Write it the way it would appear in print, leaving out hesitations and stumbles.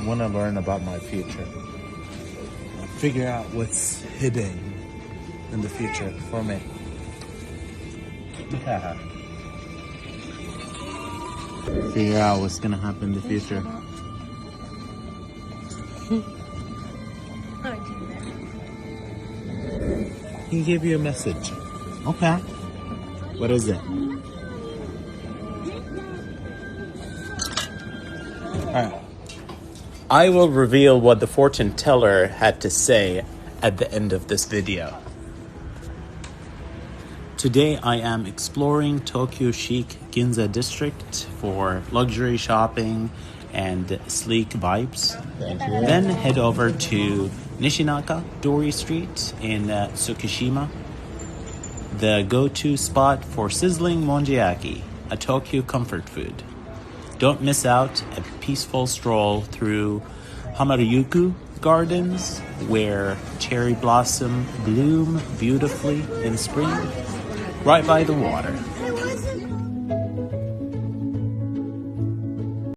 want to learn about my future. Figure out what's hidden in the future for me. Yeah. Figure out what's gonna happen in the future. He gave you a message. Okay. What is it? Alright. I will reveal what the fortune teller had to say at the end of this video. Today I am exploring Tokyo chic Ginza district for luxury shopping and sleek vibes. Then head over to Nishinaka Dori Street in Tsukishima, the go-to spot for sizzling monjiaki, a Tokyo comfort food. Don't miss out a peaceful stroll through Hamarikyu Gardens, where cherry blossom bloom beautifully in spring, right by the water.